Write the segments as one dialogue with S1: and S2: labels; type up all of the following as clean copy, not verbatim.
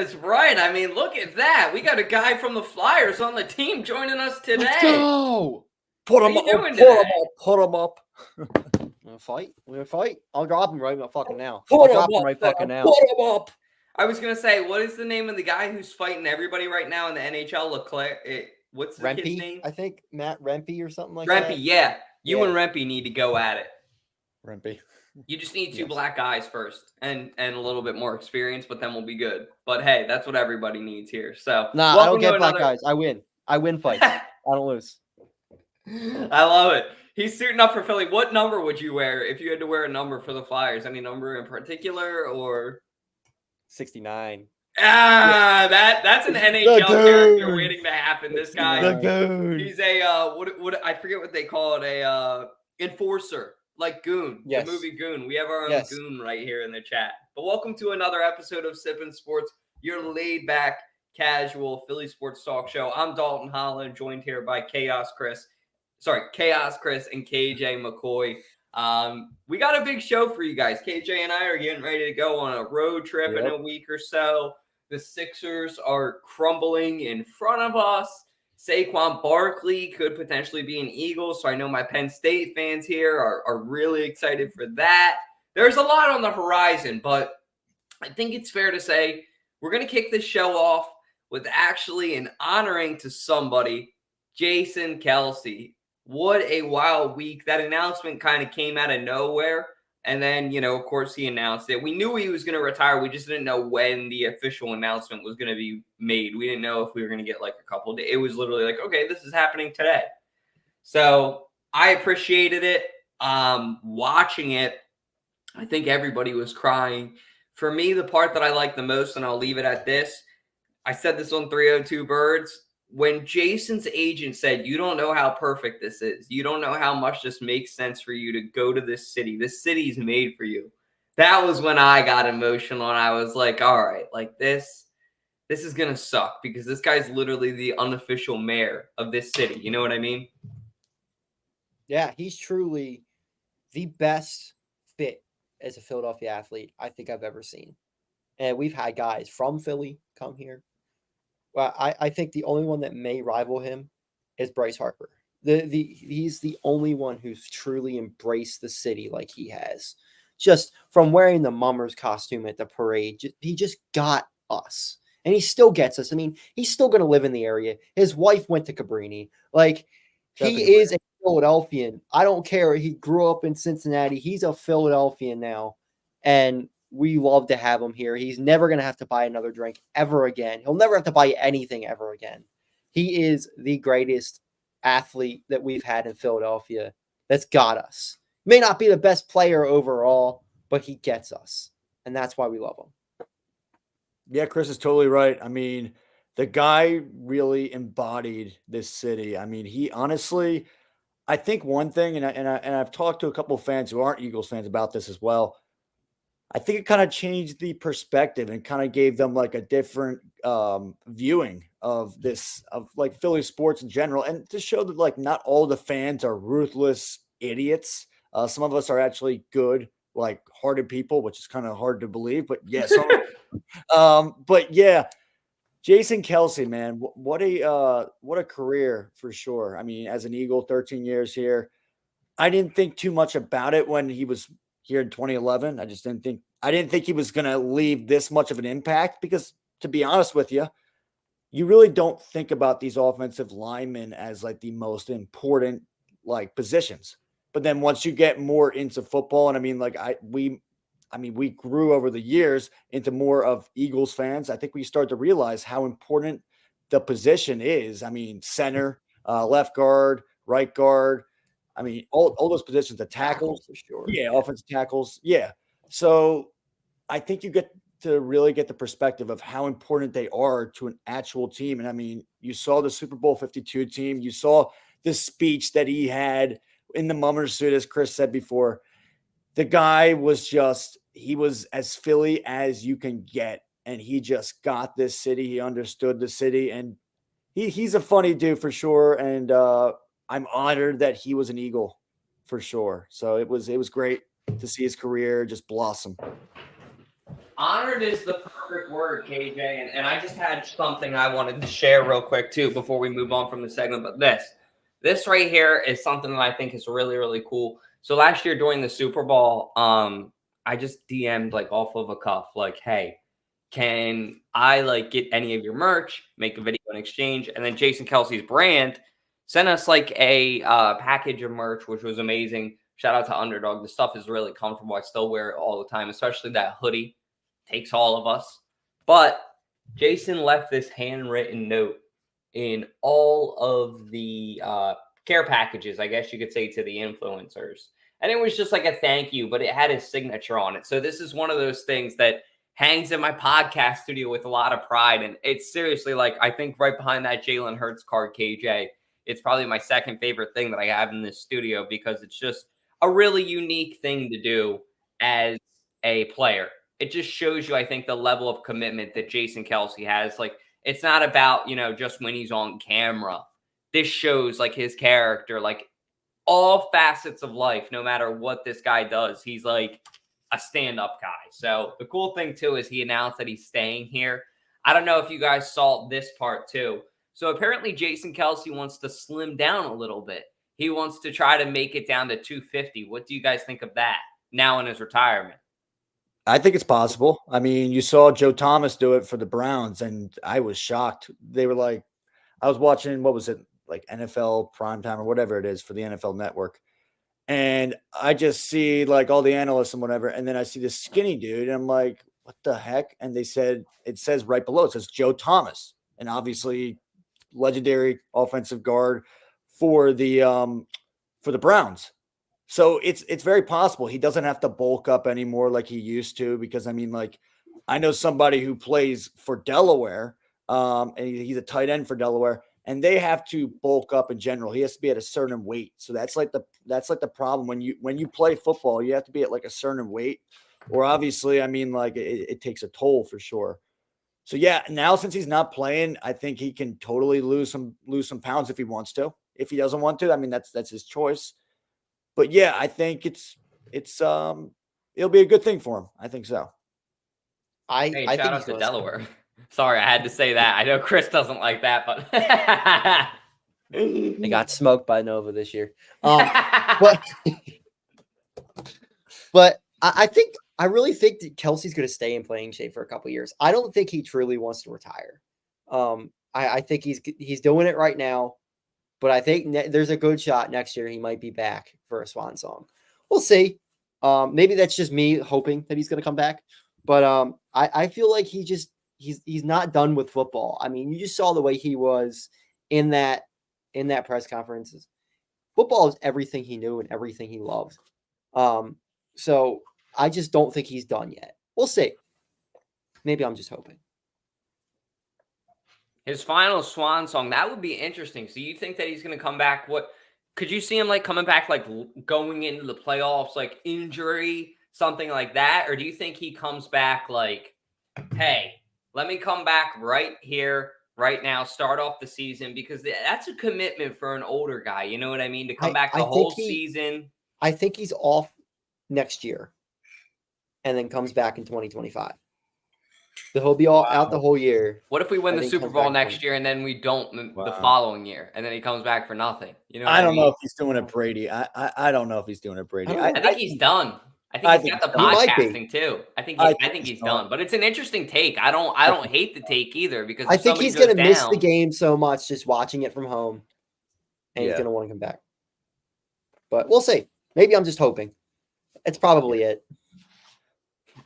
S1: is right. I mean, look at that. We got a guy from the Flyers on the team joining us today.
S2: Let's go.
S3: Put
S1: What
S3: him
S1: are
S3: up.
S1: you doing
S3: Put him
S1: today?
S3: up. Put him up.
S2: We're gonna fight. I'll drop him right fucking now.
S3: Put
S2: I'll
S3: him
S2: drop him
S3: up.
S2: right
S3: Sam.
S2: fucking now.
S3: Put him up.
S1: I was gonna say, what is the name of the guy who's fighting everybody right now in the NHL? Leclerc. What's the kid's name?
S2: Rempy, I think Matt Rempy or something like
S1: Rempy.
S2: that.
S1: Yeah, you
S2: Yeah.
S1: and Rempy need to go at it.
S2: Rempy.
S1: You just need two
S2: Yes.
S1: black guys first, and a little bit more experience, but then we'll be good. But hey, that's what everybody needs here. So
S2: Nah, I don't get black guys. I win. I win fights. I don't lose.
S1: I love it. He's suiting up for Philly. What number would you wear if you had to wear a number for the Flyers? Any number in particular, or
S2: 69.
S1: That's an NHL character waiting to happen. This guy, he's a what I forget what they call it, a enforcer, like Goon,
S2: Yes.
S1: the movie Goon. We have our own
S2: Yes.
S1: Goon right here in the chat. But welcome to another episode of Sippin' Sports, your laid back, casual Philly sports talk show. I'm Dalton Holland, joined here by Chaos Chris and KJ McCoy. We got a big show for you guys. KJ and I are getting ready to go on a road trip in a week or so. The Sixers are crumbling in front of us. Saquon Barkley could potentially be an Eagle, so I know my Penn State fans here are really excited for that. There's a lot on the horizon, but I think it's fair to say we're going to kick this show off with actually an honoring to somebody, Jason Kelce. What a wild week. That announcement kind of came out of nowhere. And then, of course, he announced it. We knew he was going to retire. We just didn't know when the official announcement was going to be made. We didn't know if we were going to get like a couple of days. It was literally like, okay, this is happening today. So I appreciated it. Watching it, I think everybody was crying. For me, the part that I like the most, and I'll leave it at this, I said this on 302 Birds. When Jason's agent said, you don't know how perfect this is. You don't know how much this makes sense for you to go to this city. This city's made for you. That was when I got emotional and I was like, all right, like this is going to suck because this guy's literally the unofficial mayor of this city. You know what I mean?
S2: Yeah, he's truly the best fit as a Philadelphia athlete I think I've ever seen. And we've had guys from Philly come here. Well, I think the only one that may rival him is Bryce Harper. He's the only one who's truly embraced the city like he has. Just from wearing the Mummers costume at the parade, he just got us. And he still gets us. I mean, he's still going to live in the area. His wife went to Cabrini. Like, he is a Philadelphian. I don't care. He grew up in Cincinnati. He's a Philadelphian now. And we love to have him here. He's never going to have to buy another drink ever again. He'll never have to buy anything ever again. He is the greatest athlete that we've had in Philadelphia that's got us. May not be the best player overall, but he gets us. And that's why we love him.
S3: Yeah, Chris is totally right. I mean, the guy really embodied this city. I mean, he honestly, I think one thing, and I've talked to a couple of fans who aren't Eagles fans about this as well. I think it kind of changed the perspective and kind of gave them like a different viewing of this, of like Philly sports in general. And to show that like not all the fans are ruthless idiots. Some of us are actually good, like hearted people, which is kind of hard to believe, but yeah. But yeah, Jason Kelce, man, what a career for sure. I mean, as an Eagle, 13 years here. I didn't think too much about it when he was here in 2011. I didn't think he was going to leave this much of an impact because, to be honest with you, you really don't think about these offensive linemen as like the most important like positions. But then once you get more into football, and I mean, like we grew over the years into more of Eagles fans. I think we start to realize how important the position is. I mean, center, left guard, right guard. I mean, all those positions, the tackles,
S2: for sure.
S3: Yeah, offensive tackles. Yeah. So I think you get to really get the perspective of how important they are to an actual team. And I mean, you saw the Super Bowl 52 team. You saw the speech that he had in the Mummers suit, as Chris said before. The guy was he was as Philly as you can get. And he just got this city. He understood the city. And he's a funny dude for sure. And I'm honored that he was an Eagle for sure. So it was great to see his career just blossom.
S1: Honored is the perfect word, KJ. And I just had something I wanted to share real quick, too, before we move on from the segment. But this right here is something that I think is really, really cool. So last year during the Super Bowl, I just DM'd like off of a cuff, like, hey, can I like get any of your merch, make a video in exchange? And then Jason Kelce's brand sent us like a package of merch, which was amazing. Shout out to Underdog. The stuff is really comfortable. I still wear it all the time, especially that hoodie. Takes all of us. But Jason left this handwritten note in all of the care packages, I guess you could say, to the influencers. And it was just like a thank you, but it had his signature on it. So this is one of those things that hangs in my podcast studio with a lot of pride. And it's seriously like, I think right behind that Jalen Hurts card, KJ, it's probably my second favorite thing that I have in this studio because it's just a really unique thing to do as a player. It just shows you, I think, the level of commitment that Jason Kelce has. Like, it's not about, just when he's on camera. This shows like his character, like all facets of life, no matter what this guy does. He's like a stand-up guy. So the cool thing too is he announced that he's staying here. I don't know if you guys saw this part too. So apparently Jason Kelce wants to slim down a little bit. He wants to try to make it down to 250. What do you guys think of that now in his retirement?
S3: I think it's possible. I mean, you saw Joe Thomas do it for the Browns, and I was shocked. They were like, I was watching, what was it, like NFL Primetime or whatever it is for the NFL Network. And I just see like all the analysts and whatever. And then I see this skinny dude, and I'm like, what the heck? And they said, it says right below, it says Joe Thomas. And obviously legendary offensive guard for the Browns. So it's very possible he doesn't have to bulk up anymore like he used to, because I mean, like, I know somebody who plays for Delaware, and he's a tight end for Delaware, and they have to bulk up in general. He has to be at a certain weight. So that's like the problem when you play football, you have to be at like a certain weight, or obviously, I mean, like it takes a toll for sure. So yeah, now since he's not playing, I think he can totally lose some pounds if he wants to. If he doesn't want to, I mean, that's his choice. But yeah, I think it'll be a good thing for him. I think so.
S1: Hey,
S2: I
S1: shout
S2: think
S1: out to Delaware. Sorry, I had to say that. I know Chris doesn't like that, but
S2: they got smoked by Nova this year. But I really think that Kelsey's going to stay in playing shape for a couple years. I don't think he truly wants to retire. I think he's doing it right now, but I think there's a good shot next year he might be back for a swan song. We'll see. Maybe that's just me hoping that he's going to come back, but I feel like he's not done with football. I mean, you just saw the way he was in that press conference. Football is everything he knew and everything he loved. So I just don't think he's done yet. We'll see. Maybe I'm just hoping.
S1: His final swan song, that would be interesting. So you think that he's going to come back? What could you see him like coming back, like going into the playoffs, like injury, something like that? Or do you think he comes back like, hey, let me come back right here, right now, start off the season? Because that's a commitment for an older guy. You know what I mean? To come back the whole season.
S2: I think he's off next year and then comes back in 2025. So he'll be out the whole year.
S1: What if we win the Super Bowl next year and then we don't the following year, and then he comes back for nothing? You know,
S3: I don't know if he's doing it Brady. I don't know if he's doing it Brady.
S1: I think he's done. I think he's got the podcasting too. I think he's done. But it's an interesting take. I don't hate the take either, because
S2: I think he's going to miss the game so much just watching it from home, and he's going to want to come back. But we'll see. Maybe I'm just hoping. It's probably it.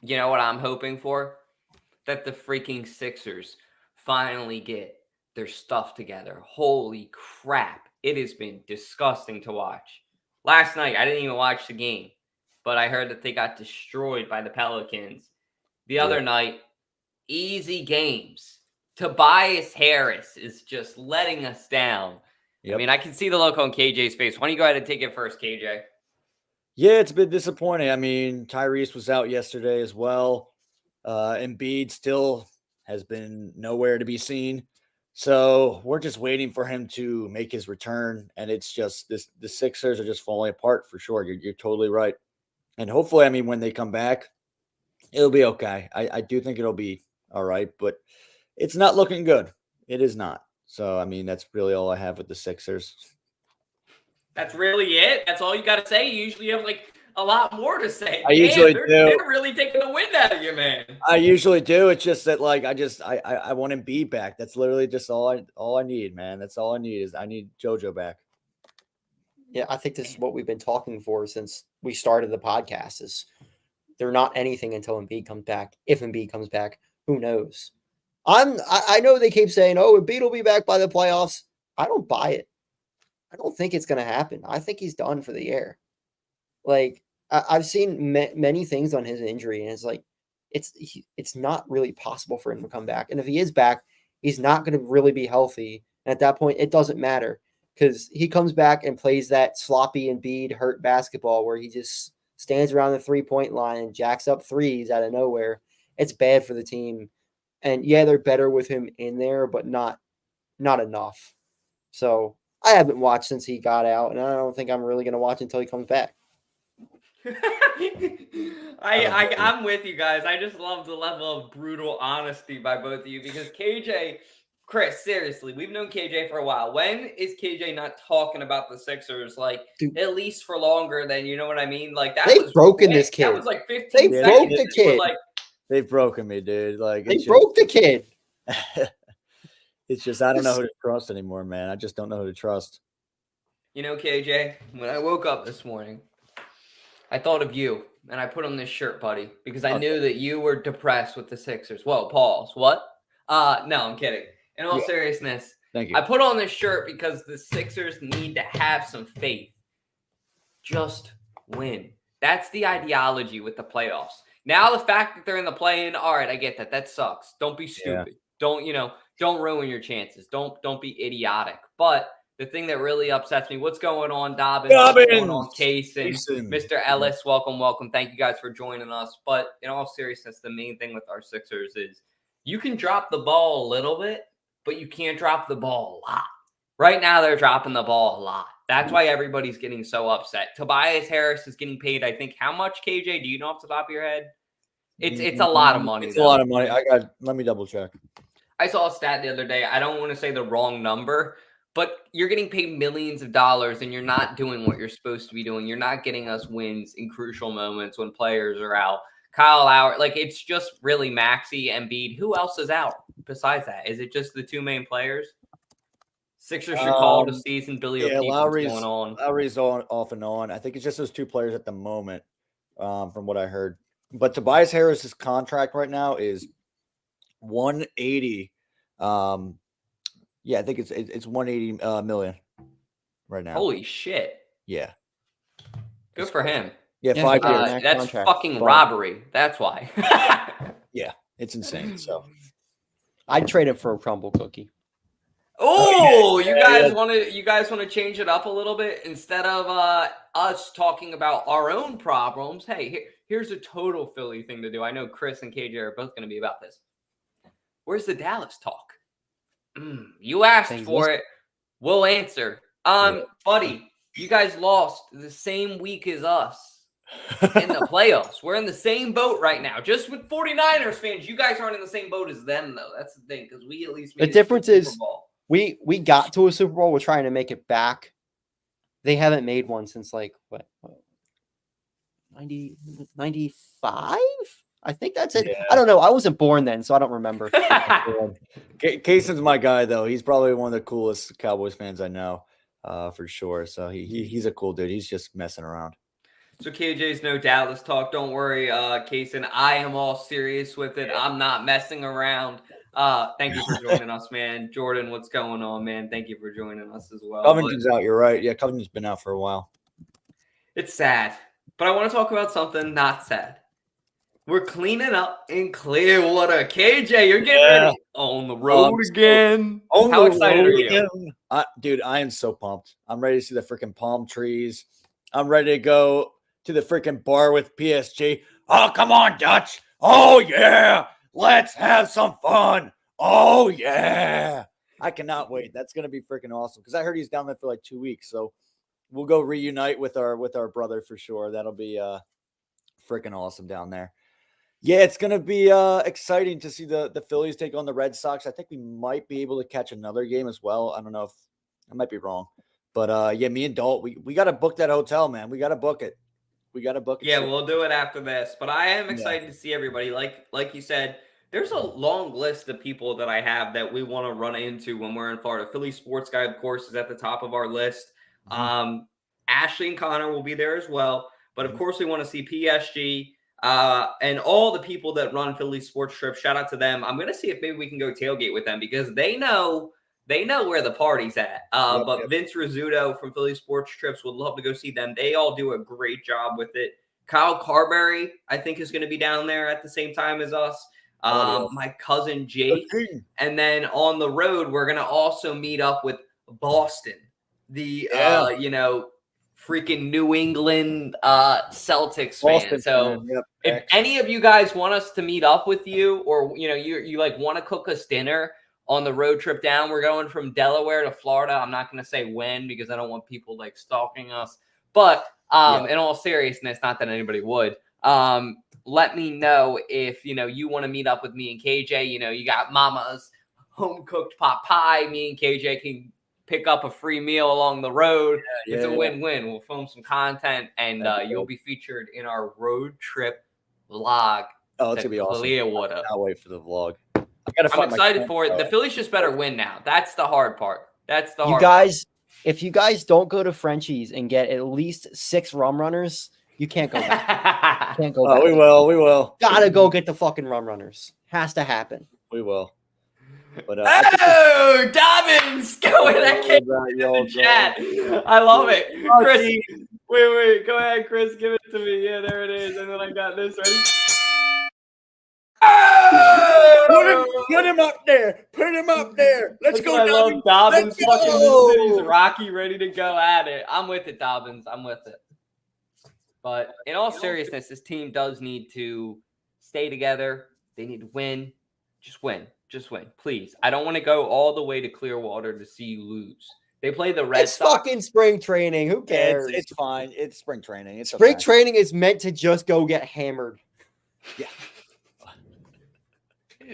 S1: You know what I'm hoping for? That the freaking Sixers finally get their stuff together. Holy crap. It has been disgusting to watch. Last night, I didn't even watch the game, but I heard that they got destroyed by the Pelicans. The other night, easy games. Tobias Harris is just letting us down. Yep. I mean, I can see the look on KJ's face. Why don't you go ahead and take it first, KJ?
S3: Yeah, it's been disappointing. I mean, Tyrese was out yesterday as well. Embiid still has been nowhere to be seen. So we're just waiting for him to make his return. And it's just the Sixers are just falling apart for sure. You're totally right. And hopefully, I mean, when they come back, It'll be okay. I do think it'll be all right, but it's not looking good. It is not. So, I mean, that's really all I have with the Sixers.
S1: That's really it? That's all you got to say? You usually have like a lot more to say.
S3: I usually
S1: they're,
S3: do.
S1: They're really taking the wind out of you, man.
S3: I usually do. It's just that, like, I want Embiid back. That's literally just all I need, man. That's all I need is I need JoJo back.
S2: Yeah, I think this is what we've been talking for since we started the podcast. Is they're not anything until Embiid comes back. If Embiid comes back, who knows? I know they keep saying, "Oh, Embiid will be back by the playoffs." I don't buy it. I don't think it's going to happen. I think he's done for the year. Like I've seen many things on his injury, and it's like it's not really possible for him to come back. And if he is back, he's not going to really be healthy. And at that point, it doesn't matter because he comes back and plays that sloppy Embiid hurt basketball where he just stands around the 3-point line and jacks up threes out of nowhere. It's bad for the team. And yeah, they're better with him in there, but not enough. So I haven't watched since he got out, and I don't think I'm really going to watch until he comes back.
S1: I'm with you guys. I just love the level of brutal honesty by both of you because KJ, Chris, seriously, we've known KJ for a while. When is KJ not talking about the Sixers like
S2: Dude,
S1: at least for longer than you know what I mean? Like that
S2: they've
S1: was
S2: broken
S1: quick.
S2: this kid.
S1: That was like 15
S2: They
S1: seconds.
S2: broke the kid.
S1: Like,
S3: They've broken me, dude. Like
S2: they broke the kid.
S3: It's just I don't know who to trust anymore, man. I just don't know who to trust.
S1: You know, KJ, when I woke up this morning, I thought of you and I put on this shirt, buddy, because I knew that you were depressed with the Sixers. Whoa, pause. What? No, I'm kidding. In all seriousness,
S3: Thank you.
S1: I put on this shirt because the Sixers need to have some faith. Just win. That's the ideology with the playoffs. Now the fact that they're in the play-in, all right, I get that. That sucks. Don't be stupid. Yeah. Don't ruin your chances. Don't be idiotic. But the thing that really upsets me, what's going on, Dobbins? What's going on, Cason? Mr. Ellis, welcome. Thank you guys for joining us. But in all seriousness, the main thing with our Sixers is you can drop the ball a little bit, but you can't drop the ball a lot. Right now, they're dropping the ball a lot. That's why everybody's getting so upset. Tobias Harris is getting paid, I think, how much, KJ? Do you know off the top of your head? It's a lot of money.
S3: It's a lot of money. Let me double check.
S1: I saw a stat the other day. I don't want to say the wrong number, but you're getting paid millions of dollars and you're not doing what you're supposed to be doing. You're not getting us wins in crucial moments when players are out. Kyle Lowry, like it's just really Maxey, Embiid. Who else is out besides that? Is it just the two main players? Sixers should call it a season. Billy O'Keefe, what's going on?
S3: Lowry's off and on. I think it's just those two players at the moment, from what I heard. But Tobias Harris's contract right now is $180. I think it's $180 million right now.
S1: Holy shit!
S3: Yeah,
S1: good for him.
S3: Yeah, 5 years.
S1: That's contract. Fucking robbery. That's why.
S3: Yeah, it's insane. So
S2: I'd trade it for a crumble cookie.
S1: Oh, you guys want to change it up a little bit instead of us talking about our own problems. Hey, here's a total Philly thing to do. I know Chris and KJ are both going to be about this. Where's the Dallas talk? You asked for it. We'll answer. Buddy, you guys lost the same week as us in the playoffs. We're in the same boat right now. Just with 49ers fans, you guys aren't in the same boat as them, though. That's the thing, because we at least made
S2: the difference is
S1: Super Bowl.
S2: We got to a Super Bowl. We're trying to make it back. They haven't made one since like what 95? I think that's it. Yeah. I don't know. I wasn't born then, so I don't remember.
S3: Cason's my guy, though. He's probably one of the coolest Cowboys fans I know, for sure. So he's a cool dude. He's just messing around.
S1: So KJ's no Dallas talk. Don't worry, Cason. I am all serious with it. I'm not messing around. Thank you for joining us, man. Jordan, what's going on, man? Thank you for joining us as well.
S3: Covington's out. You're right. Yeah, Covington's been out for a while.
S1: It's sad, but I want to talk about something not sad. We're cleaning up in Clearwater. KJ, you're getting ready on the road again. How excited are you?
S3: Dude, I am so pumped. I'm ready to see the freaking palm trees. I'm ready to go to the freaking bar with PSG. Oh, come on, Dutch. Oh, yeah. Let's have some fun. Oh, yeah. I cannot wait. That's going to be freaking awesome because I heard he's down there for like 2 weeks. So we'll go reunite with our brother for sure. That'll be freaking awesome down there. Yeah, it's going to be exciting to see the Phillies take on the Red Sox. I think we might be able to catch another game as well. I don't know if I might be wrong. But yeah, me and Dalton, we got to book that hotel, man. We got to book it. We got to book it.
S1: Yeah,
S3: soon.
S1: we'll do it after this. But I am
S3: Yeah.
S1: excited to see everybody. Like you said, there's a long list of people that I have that we want to run into when we're in Florida. Philly Sports Guy, of course, is at the top of our list. Ashley and Connor will be there as well. But of course, we want to see PSG and all the people that run Philly Sports Trips. Shout out to them. I'm going to see if maybe we can go tailgate with them because they know where the party's at. But Vince Rizzuto from Philly Sports Trips would love to go see them. They all do a great job with it. Kyle Carberry, I think, is going to be down there at the same time as us. My cousin Jake. And then on the road, we're going to also meet up with Boston, the, freaking New England Celtics fan. So if any of you guys want us to meet up with you or, you like want to cook us dinner on the road trip down, we're going from Delaware to Florida. I'm not going to say when because I don't want people like stalking us. But in all seriousness, not that anybody would, let me know if, you want to meet up with me and KJ. You got Mama's home cooked pot pie. Me and KJ can pick up a free meal along the road. It's a win-win. We'll film some content and you'll be featured in our road trip vlog.
S3: Oh, it's going to be awesome.
S1: Clearwater.
S3: I'll wait for the vlog.
S1: I'm excited for it. The Phillies just better win now. That's the hard part.
S2: If you guys don't go to Frenchie's and get at least 6 rum runners, you can't go back. Can't go back.
S3: We will.
S2: Gotta go get the fucking rum runners. Has to happen.
S3: We will. But
S1: Dobbins going in the chat. I love it. Chris, wait. Go ahead, Chris. Give it to me. Yeah, there it is. And then I got this ready.
S3: Put him up there. Put him up there. Let's go,
S1: I
S3: Dobbins.
S1: love Dobbins. Fucking this city's Rocky, ready to go at it. I'm with it, Dobbins. I'm with it. But in all seriousness, this team does need to stay together. They need to win. Just win. Just win, please. I don't want to go all the way to Clearwater to see you lose. They play the Red Sox.
S2: It's fucking spring training. Who cares?
S3: It's fine. It's spring training. It's
S2: spring training is meant to just go get hammered.
S3: Yeah.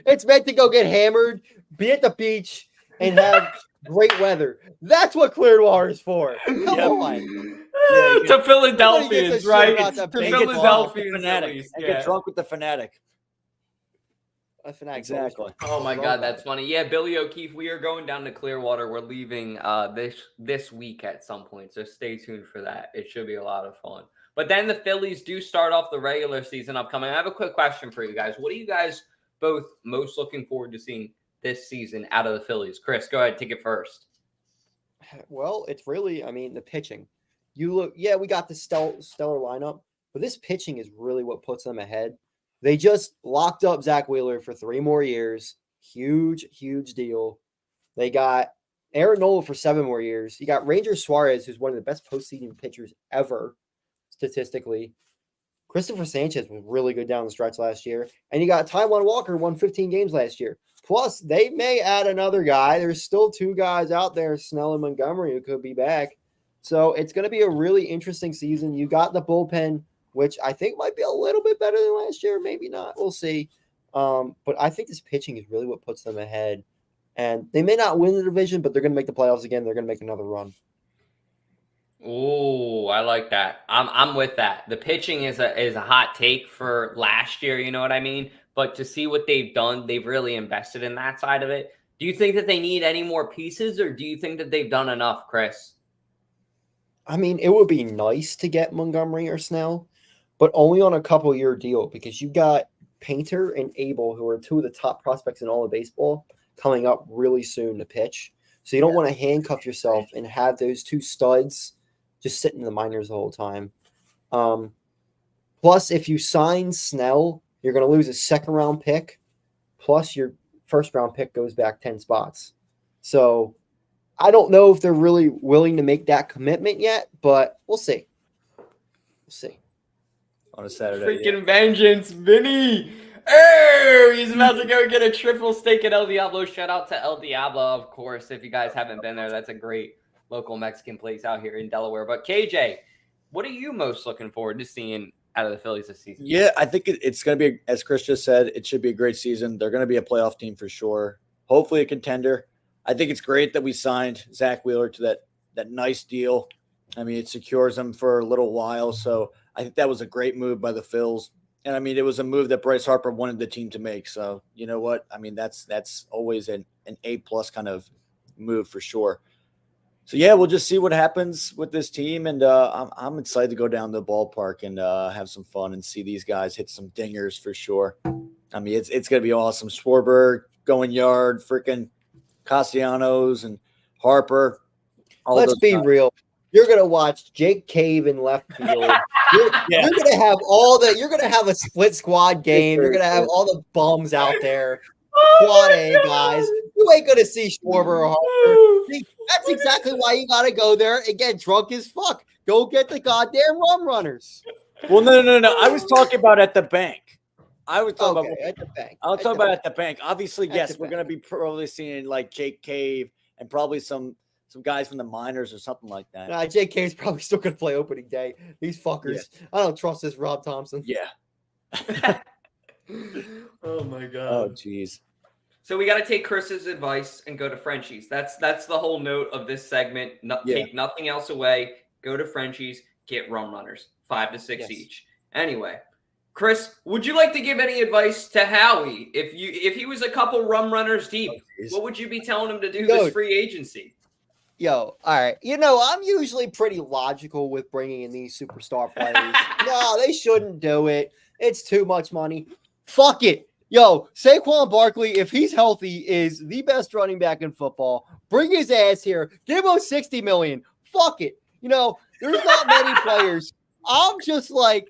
S2: It's meant to go get hammered, be at the beach, and have great weather. That's what Clearwater is for. Come on.
S1: To Philadelphians, right? To Philadelphians.
S3: And get drunk with the fanatic.
S2: A fanatic.
S3: Exactly.
S1: Oh my God, that's funny. Yeah, Billy O'Keefe, we are going down to Clearwater. We're leaving this week at some point, so stay tuned for that. It should be a lot of fun. But then the Phillies do start off the regular season upcoming. I have a quick question for you guys. What are you guys both most looking forward to seeing this season out of the Phillies? Chris, go ahead, take it first.
S2: Well, it's really, the pitching. We got the stellar lineup, but this pitching is really what puts them ahead. They just locked up Zach Wheeler for 3 more years. Huge, huge deal. They got Aaron Nola for 7 more years. You got Ranger Suarez, who's one of the best postseason pitchers ever, statistically. Christopher Sanchez was really good down the stretch last year. And you got Taijuan Walker, won 15 games last year. Plus, they may add another guy. There's still 2 guys out there, Snell and Montgomery, who could be back. So it's going to be a really interesting season. You got the bullpen, which I think might be a little bit better than last year. Maybe not. We'll see. But I think this pitching is really what puts them ahead. And they may not win the division, but they're going to make the playoffs again. They're going to make another run.
S1: Oh, I like that. I'm with that. The pitching is a hot take for last year, you know what I mean? But to see what they've done, they've really invested in that side of it. Do you think that they need any more pieces, or do you think that they've done enough, Chris?
S2: It would be nice to get Montgomery or Snell, but only on a couple-year deal because you got Painter and Abel, who are 2 of the top prospects in all of baseball, coming up really soon to pitch. So you don't want to handcuff yourself and have those 2 studs just sitting in the minors the whole time. Plus, if you sign Snell, you're going to lose a second-round pick, plus your first-round pick goes back 10 spots. So I don't know if they're really willing to make that commitment yet, but we'll see. We'll see.
S3: On a Saturday.
S1: Freaking vengeance, Vinny. Oh, he's about to go get a triple steak at El Diablo. Shout out to El Diablo, of course. If you guys haven't been there, that's a great local Mexican place out here in Delaware. But KJ, what are you most looking forward to seeing out of the Phillies this season.
S3: Yeah, I think it's going to be, as Chris just said, it should be a great season. They're going to be a playoff team for sure. Hopefully a contender. I think it's great that we signed Zach Wheeler to that nice deal. I mean, it secures him for a little while. So I think that was a great move by the Phils. And I mean, it was a move that Bryce Harper wanted the team to make. So you know what? I mean, that's always an A+ kind of move for sure. So yeah, we'll just see what happens with this team, and I'm excited to go down to the ballpark and have some fun and see these guys hit some dingers for sure. I mean, it's gonna be awesome. Schwarber going yard, freaking Castellanos and Harper.
S2: Let's be real. You're gonna watch Jake Cave in left field. You're gonna have you're gonna have a split squad game. You're gonna have all the bums out there. Quad A guys. You ain't gonna see Schwarber or Harper. See, that's exactly why you gotta go there and get drunk as fuck. Go get the goddamn rum runners.
S3: Well, no. I was talking about at the bank. I was talking about
S2: at the bank.
S3: I'll talk about at the bank. Obviously, yes, we're gonna be probably seeing like Jake Cave and probably some guys from the minors or something like that.
S2: Nah, Jake Cave's probably still gonna play opening day. These fuckers. Yeah. I don't trust this Rob Thompson.
S3: Yeah.
S1: Oh my god.
S3: Oh jeez.
S1: So we got to take Chris's advice and go to Frenchie's. That's the whole note of this segment. Take nothing else away. Go to Frenchie's. Get rum runners, 5 to 6 each. Anyway, Chris, would you like to give any advice to Howie if he was a couple rum runners deep? What would you be telling him to do this free agency?
S2: Yo, all right. You know, I'm usually pretty logical with bringing in these superstar players. No, they shouldn't do it. It's too much money. Fuck it. Yo, Saquon Barkley, if he's healthy, is the best running back in football. Bring his ass here. Give him $60 million. Fuck it. You know, there's not many players. I'm just like,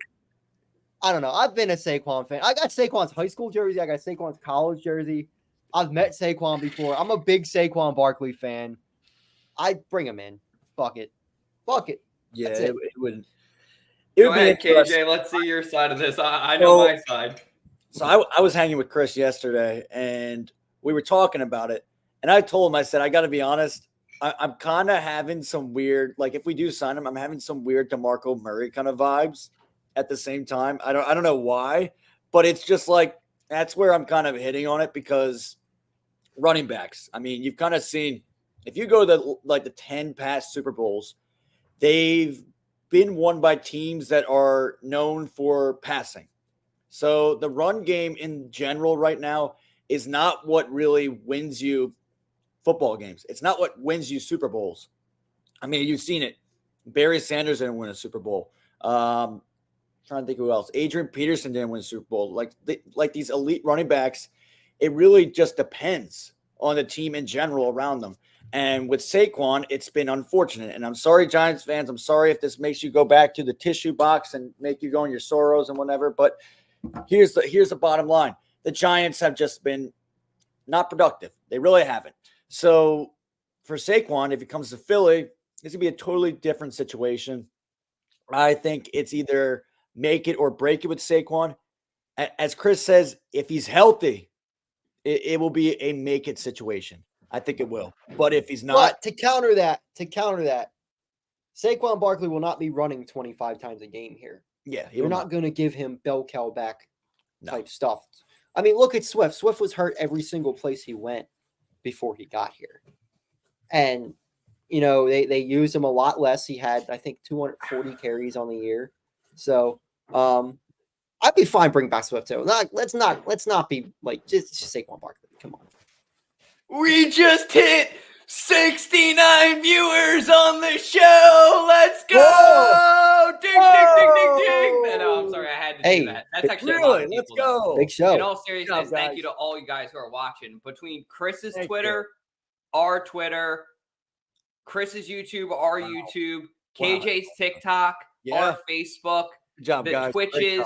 S2: I don't know. I've been a Saquon fan. I got Saquon's high school jersey. I got Saquon's college jersey. I've met Saquon before. I'm a big Saquon Barkley fan. I'd bring him in. Fuck it. Fuck it.
S3: Yeah,
S2: it
S3: would.
S1: Go ahead, KJ. Let's see your side of this. I know my side.
S3: So I was hanging with Chris yesterday, and we were talking about it. And I told him, I said, I got to be honest, I'm kind of having some weird, like if we do sign him, I'm having some weird DeMarco Murray kind of vibes at the same time. I don't know why, but it's just like that's where I'm kind of hitting on it because running backs. I mean, you've kind of seen if you go to the 10 past Super Bowls, they've been won by teams that are known for passing. So the run game in general right now is not what really wins you football games. It's not what wins you Super Bowls. I mean, you've seen it. Barry Sanders didn't win a Super Bowl. Trying to think who else. Adrian Peterson didn't win a Super Bowl. Like these elite running backs, it really just depends on the team in general around them. And with Saquon, it's been unfortunate. And I'm sorry, Giants fans. I'm sorry if this makes you go back to the tissue box and make you go on your Soros and whatever. But here's the bottom line. The Giants have just been not productive. They really haven't. So for Saquon, if he comes to Philly, it's going to be a totally different situation. I think it's either make it or break it with Saquon. As Chris says, if he's healthy, it will be a make it situation. I think it will. But if he's not.
S2: But to counter that, Saquon Barkley will not be running 25 times a game here.
S3: Yeah.
S2: You're not going to give him bell cow back type stuff. I mean, look at Swift. Swift was hurt every single place he went before he got here. And, you know, they used him a lot less. He had, I think, 240 carries on the year. So I'd be fine bringing back Swift too. Let's not be like just Saquon Barkley. Come on.
S1: We just hit 69 viewers on the show. Let's go! Whoa! Ding, ding, ding, ding, ding. No, I'm sorry. I had to do that. That's actually a lot of people,
S3: let's go.
S2: Big show.
S1: In all seriousness, thank you to all you guys who are watching. Between Chris's Twitter, our Twitter, Chris's YouTube, our YouTube, KJ's TikTok, our Facebook,
S3: good job,
S1: the
S3: guys.
S1: Twitches,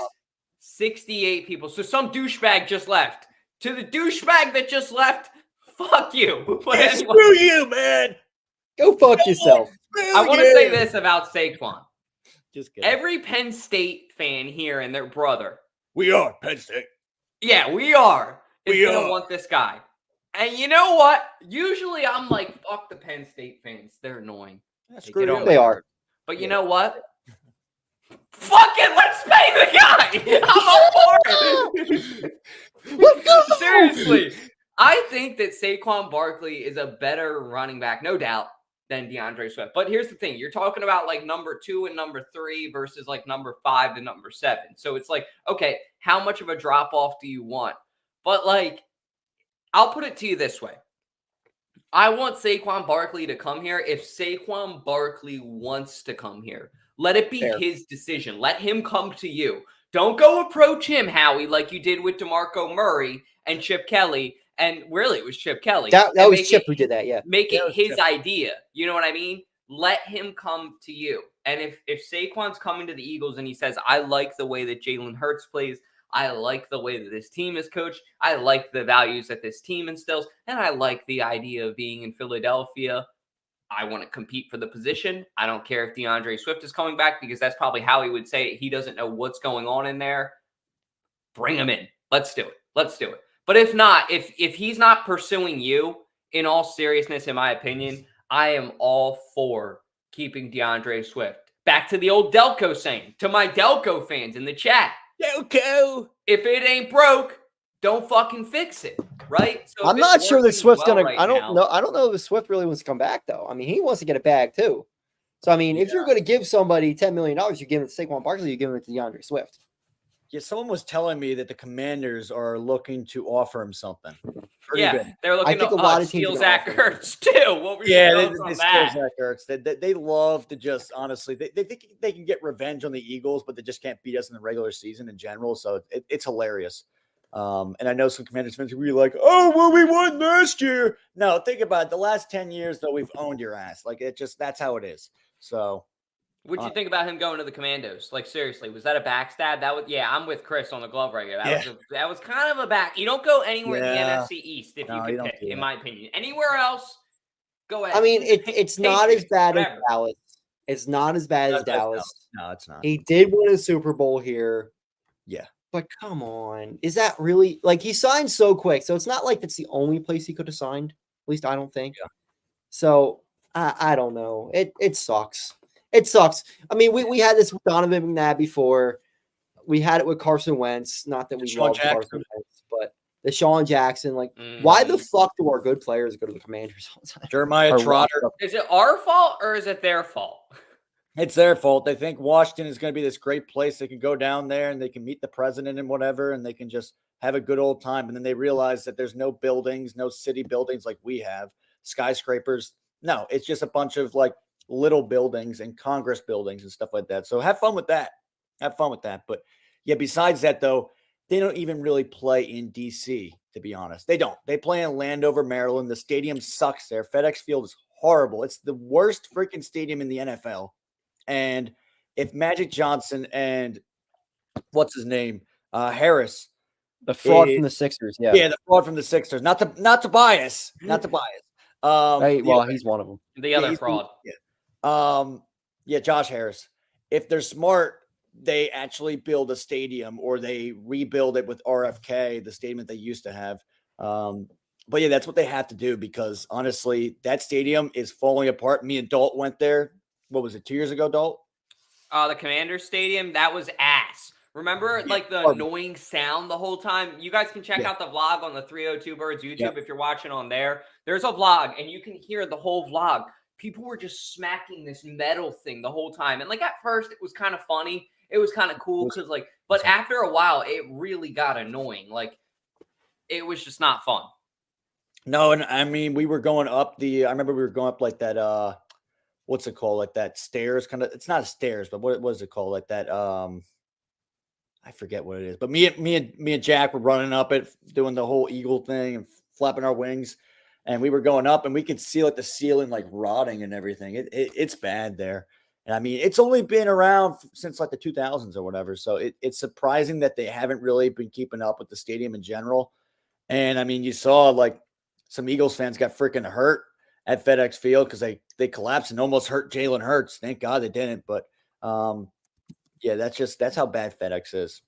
S1: 68 people. So some douchebag just left. To the douchebag that just left, fuck you. But anyway,
S3: screw you, man.
S2: Go fuck yourself.
S1: I want to say this about Saquon.
S3: Just kidding.
S1: Every Penn State fan here and their brother.
S3: We are Penn State.
S1: Yeah, we are. Is going to want this guy. And you know what? Usually I'm like, fuck the Penn State fans. They're annoying.
S2: They are.
S1: But you know what? Fuck it, let's pay the guy. I'm all for it.
S2: Let's go!
S1: Seriously, I think that Saquon Barkley is a better running back, no doubt, than DeAndre Swift. But here's the thing. You're talking about like number 2 and number 3 versus like number 5 to number 7. So it's like, okay, how much of a drop off do you want? But like, I'll put it to you this way. I want Saquon Barkley to come here if Saquon Barkley wants to come here. Let it be
S2: Fair.
S1: his decision. Let him come to you. Don't go approach him, Howie, like you did with DeMarco Murray and Chip Kelly. And really, it was Chip Kelly.
S2: That was Chip who did that, yeah.
S1: Make
S3: Yeah,
S1: it
S3: it was
S1: his
S3: Chip.
S1: idea. You know what I mean? Let him come to you. And if Saquon's coming to the Eagles and he says, I like the way that Jalen Hurts plays, I like the way that this team is coached, I like the values that this team instills, and I like the idea of being in Philadelphia, I want to compete for the position. I don't care if DeAndre Swift is coming back because that's probably how he would say it. He doesn't know what's going on in there. Bring him in. Let's do it. Let's do it. But if not, if he's not pursuing you, in all seriousness, in my opinion, I am all for keeping DeAndre Swift. Back to the old Delco saying, to my Delco fans in the chat.
S3: Delco.
S1: If it ain't broke, don't fucking fix it. Right? So
S2: I'm
S1: if
S2: not
S1: it's
S2: sure that
S1: working
S2: Swift's
S1: well
S2: gonna.
S1: right
S2: I don't
S1: now-
S2: know. I don't know if Swift really wants to come back though. I mean, he wants to get a bag too. So I mean, if you're going to give somebody $10 million, you give it to Saquon Barkley, you give it to DeAndre Swift.
S3: Yeah, someone was telling me that the Commanders are looking to offer him something. Pretty
S1: Yeah,
S3: big.
S1: they're looking
S2: think
S1: to
S2: a lot of teams
S1: steal
S2: are gonna
S1: Zach
S2: offer him.
S1: Ertz too. What were your
S3: Yeah,
S1: thoughts
S3: they
S1: on
S3: still
S1: that?
S3: Zach Ertz. They love to just honestly they think they can get revenge on the Eagles, but they just can't beat us in the regular season in general. So it's hilarious. And I know some Commanders fans will be like, "Oh, well, we won last year." No, think about it. The last 10 years though, we've owned your ass. Like that's how it is. So
S1: What'd you think about him going to the Commandos? Like seriously, was that a backstab? That was I'm with Chris on the glove right here. That was kind of a back. You don't go anywhere in the
S3: Yeah.
S1: NFC East if
S3: No,
S1: you
S3: you
S1: could
S3: don't
S1: pick,
S3: do
S1: in
S3: that.
S1: my opinion. Anywhere else, go ahead.
S2: I mean, it's not as
S1: Patriots,
S2: bad as
S1: whatever.
S2: Dallas. It's not as bad as
S3: That's
S2: Dallas.
S3: No, it's not.
S2: He did win a Super Bowl here.
S3: Yeah.
S2: But come on. Is that really like he signed so quick? So it's not like that's the only place he could have signed. At least I don't think.
S3: Yeah.
S2: So I don't know. It sucks. It sucks. I mean, we had this with Donovan McNabb before. We had it with Carson Wentz. Not that we
S3: Deshaun
S2: love Carson
S3: Jackson.
S2: Wentz, but Deshaun Jackson. Like, why the fuck do our good players go to the Commanders all the time?
S3: Jeremiah
S2: Or
S3: Trotter.
S2: watch
S1: Is it our fault or is it their fault?
S3: It's their fault. They think Washington is going to be this great place. They can go down there and they can meet the president and whatever, and they can just have a good old time. And then they realize that there's no buildings, no city buildings like we have, skyscrapers. No, it's just a bunch of like little buildings and Congress buildings and stuff like that. So have fun with that. Have fun with that. But yeah, besides that, though, they don't even really play in DC, to be honest. They don't. They play in Landover, Maryland. The stadium sucks there. FedEx Field is horrible. It's the worst freaking stadium in the NFL. And if Magic Johnson and what's his name, Harris,
S2: the fraud from the Sixers, yeah.
S3: the fraud from the Sixers, not to bias,
S2: He's one of them.
S1: The other fraud.
S3: Josh Harris. If they're smart, they actually build a stadium or they rebuild it with RFK, the stadium that they used to have. But yeah, that's what they have to do because honestly, that stadium is falling apart. Me and Dalton went there. What was it, 2 years ago, Dalton?
S1: The Commander Stadium, that was ass. Remember, like the annoying sound the whole time? You guys can check out the vlog on the 302 Birds YouTube if you're watching on there. There's a vlog, and you can hear the whole vlog. People were just smacking this metal thing the whole time. And like at first, it was kind of funny. It was kind of cool because but after a while, it really got annoying. Like it was just not fun.
S3: No, and I mean, we were going up I remember we were going up like that, what's it called? Like that stairs kind of, it's not a stairs, but what is it called? Like that, I forget what it is, but me and Jack were running up it, doing the whole eagle thing and flapping our wings. And we were going up and we could see like the ceiling, like rotting and everything. It's bad there. And I mean, it's only been around since like the 2000s or whatever. So it's surprising that they haven't really been keeping up with the stadium in general. And I mean, you saw like some Eagles fans got freaking hurt at FedEx Field because they collapsed and almost hurt Jalen Hurts. Thank God they didn't. But that's how bad FedEx is.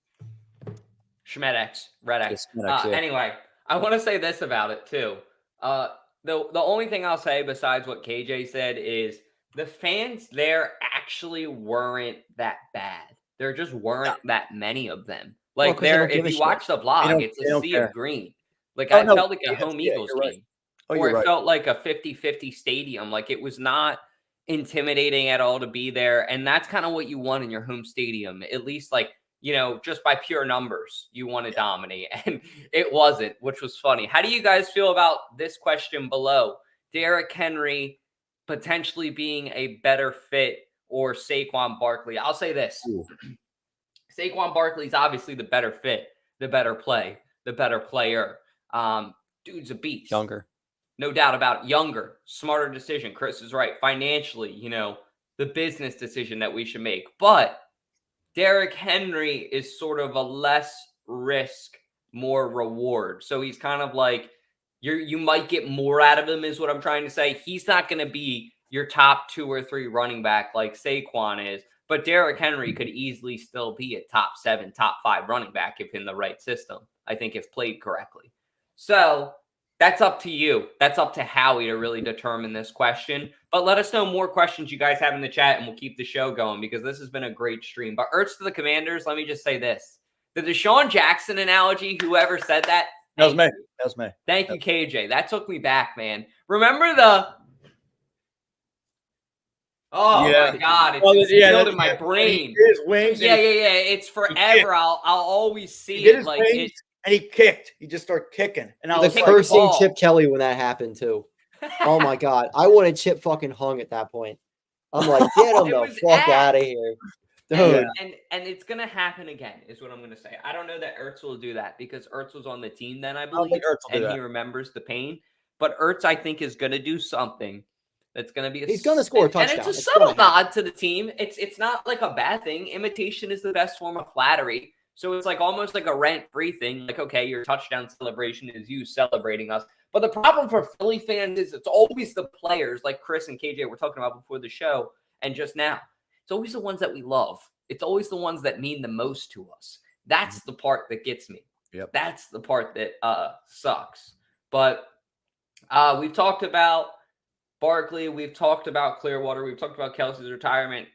S1: Schmedex, Red X.
S3: Yeah.
S1: Anyway, I want to say this about it too. The only thing I'll say besides what KJ said is the fans there actually weren't that bad. there just weren't that many of them.
S2: Well,
S1: Like
S2: 'cause they don't
S1: if
S2: give a
S1: you
S2: shit.
S1: watch the
S3: They
S1: vlog, it's
S3: they
S1: a
S3: don't
S1: sea
S3: care.
S1: of green. Like
S3: Oh,
S1: I
S3: no,
S1: felt like a
S3: yes,
S1: home
S3: yeah,
S1: Eagles
S3: you're right.
S1: game.
S3: Oh,
S1: Or
S3: you're
S1: it
S3: right.
S1: felt like a 50-50 stadium. Like it was not intimidating at all to be there. And that's kind of what you want in your home stadium. At least like, just by pure numbers, you want to dominate. And it wasn't, which was funny. How do you guys feel about this question below? Derrick Henry potentially being a better fit or Saquon Barkley? I'll say this.
S3: Ooh.
S1: Saquon Barkley's obviously the better fit, the better play, the better player. Dude's a beast.
S2: Younger.
S1: No doubt about it. Younger, smarter decision. Chris is right. Financially, the business decision that we should make. But Derrick Henry is sort of a less risk, more reward. So he's kind of like you might get more out of him, is what I'm trying to say. He's not going to be your top 2 or 3 running back like Saquon is, but Derrick Henry could easily still be a top 7, top 5 running back if in the right system. I think if played correctly. So that's up to you. That's up to Howie to really determine this question. But let us know more questions you guys have in the chat, and we'll keep the show going because this has been a great stream. But Ertz to the Commanders, let me just say this. The Deshaun Jackson analogy, whoever said that.
S3: That was me. That was me.
S1: Thank you, KJ. That took me back, man. Remember the... Oh,
S3: Yeah.
S1: my God. It's
S3: Well,
S1: instilled in my brain.
S3: His wings.
S1: Yeah. It's forever. I'll always see
S3: He did
S1: it.
S3: his
S1: Like
S3: wings,
S1: it.
S3: and he kicked. He just started kicking. And I
S2: The
S3: was
S1: kick
S3: like,
S1: the
S2: cursing
S1: ball.
S2: Chip Kelly when that happened too. Oh my God. I wanted Chip fucking hung at that point. I'm like, get him
S1: It
S2: the
S1: was
S2: fuck
S1: ass.
S2: out of here. Dude.
S1: And it's gonna happen again, is what I'm gonna say. I don't know that Ertz will do that because Ertz was on the team then, I
S3: I don't
S1: believe,
S3: think Ertz will do
S1: and
S3: that.
S1: he remembers the pain. But Ertz, I think, is gonna do something that's gonna be.
S2: He's gonna score a touchdown.
S1: And it's a
S2: It's
S1: subtle
S2: gonna happen.
S1: nod to the team. It's not like a bad thing. Imitation is the best form of flattery. So it's like almost like a rent-free thing. Like, okay, your touchdown celebration is you celebrating us. But the problem for Philly fans is it's always the players like Chris and KJ were talking about before the show and just now. It's always the ones that we love. It's always the ones that mean the most to us. That's the part that gets me.
S3: Yep.
S1: That's the part that sucks. But we've talked about Barkley. We've talked about Clearwater. We've talked about Kelce's retirement.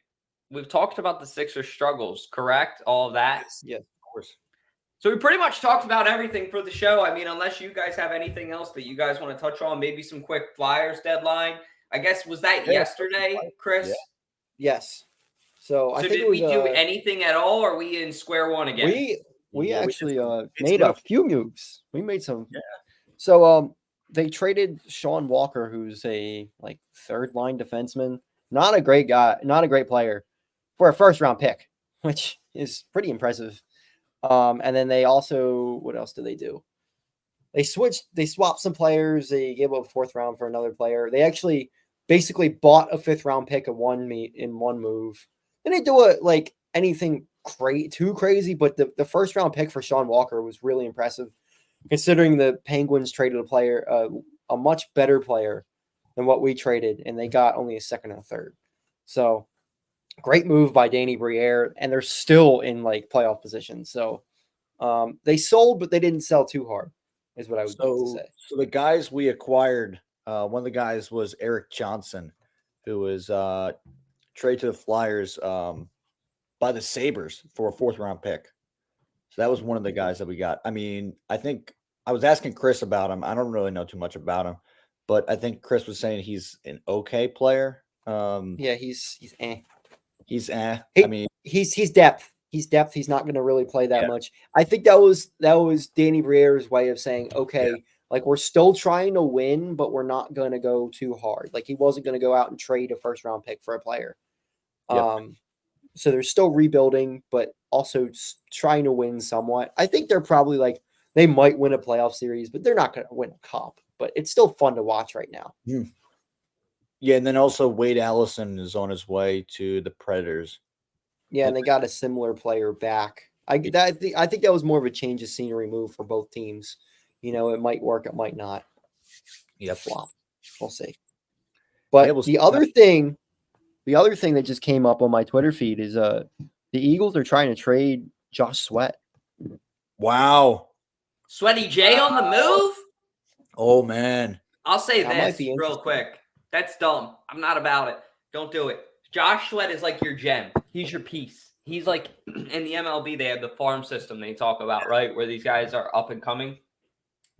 S1: We've talked about the Sixers' struggles, correct? All of that?
S2: Yeah.
S3: Of course.
S1: So we pretty much talked about everything for the show. I mean, unless you guys have anything else that you guys want to touch on, maybe some quick Flyers deadline. I guess, was that yesterday, Chris?
S3: Yeah.
S2: Yes. So I think
S1: did
S2: it was,
S1: we do anything at all, or are we in square one again?
S2: we
S3: Yeah,
S2: actually
S3: it's
S2: made a
S3: rough.
S2: few moves. We made some.
S3: Yeah.
S2: So they traded Sean Walker, who's a like 3rd line defenseman, not a great guy, not a great player, for a 1st round pick, which is pretty impressive. And then they also, what else did they do? They swapped some players. They gave up a 4th round for another player. They actually basically bought a 5th round pick in one move. They didn't do it like anything too crazy, but the 1st round pick for Sean Walker was really impressive, considering the Penguins traded a player, a much better player than what we traded, and they got only a 2nd and a 3rd. So great move by Danny Briere, and they're still in like playoff position. So they sold, but they didn't sell too hard, is what I would like to say.
S3: So the guys we acquired, one of the guys was Eric Johnson, who was traded to the Flyers by the Sabres for a 4th round pick. So that was one of the guys that we got. I mean, I think I was asking Chris about him. I don't really know too much about him, but I think Chris was saying he's an okay player.
S2: Yeah, he's eh.
S3: He's I mean,
S2: he's depth. He's depth. He's not going to really play that much. I think that was Danny Briere's way of saying, okay, like we're still trying to win, but we're not going to go too hard. Like he wasn't going to go out and trade a 1st round pick for a player. So they're still rebuilding, but also trying to win somewhat. I think they're probably like, they might win a playoff series, but they're not going to win a cup. But it's still fun to watch right now.
S3: Yeah, and then also Wade Allison is on his way to the Predators.
S2: Yeah, and they got a similar player back. I think that was more of a change of scenery move for both teams. You know, it might work, it might not.
S3: Yeah,
S2: flop. We'll see. But the other thing that just came up on my Twitter feed is the Eagles are trying to trade Josh Sweat.
S3: Wow.
S1: Sweaty J on the move?
S3: Oh man.
S1: I'll say
S2: That might
S1: this
S2: be
S1: real quick. That's dumb. I'm not about it. Don't do it. Josh Sweat is like your gem. He's your piece. he's like in the MLB, they have the farm system they talk about, right? Where these guys are up and coming.